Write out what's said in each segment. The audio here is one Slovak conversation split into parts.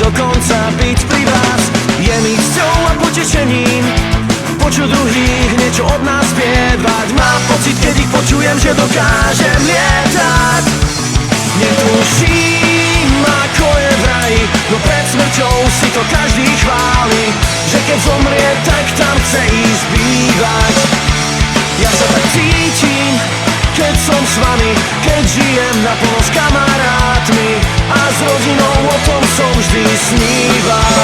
dokonca byť pri vás. Je mi cťou a potešením počuť druhých niečo od nás spievať. Mám pocit, keď ich počujem, že dokážem lietať. Netuším, ako je v raji, no pred smrťou si to každý chváli, že keď zomrie, tak tam chce ísť bývať. Ja sa tak cítim, keď som s vami, keď žijem naplno s kamarátmi a s rodinou, o tom som vždy sníval.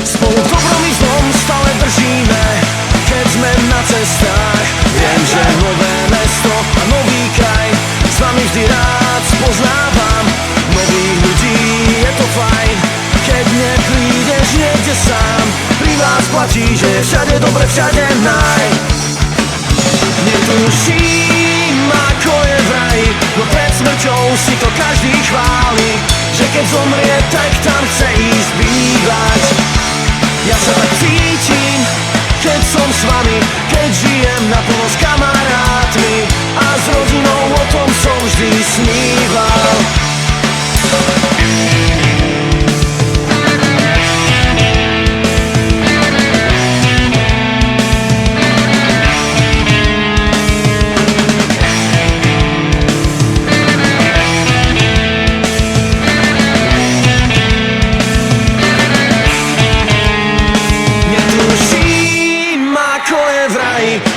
Spolu v dobrom i zlom stále držíme, keď sme na cestách. Viem, že nové mesto a nový kraj s vami vždy rád spoznávam. Nových ľudí, je to fajn, keď neprídeš niekde sám. Pri vás platí, že je všade dobre, všade naj. Netuším, ako je v raji, no pred smrťou si to každý chváli, že keď zomrie, tak tam chce ísť bývať. Ja sa tak cítim, keď som s vami, keď žijem naplno s kamarátmi a s rodinou, o tom som vždy sníval.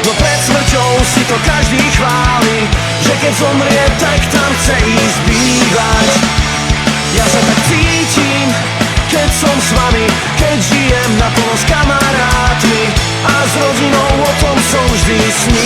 No pred smrťou si to každý chváli, že keď zomrie, tak tam chce ísť bývať. Ja sa tak cítim, keď som s vami, keď žijem naplno s kamarátmi a s rodinou, o tom som vždy sníval.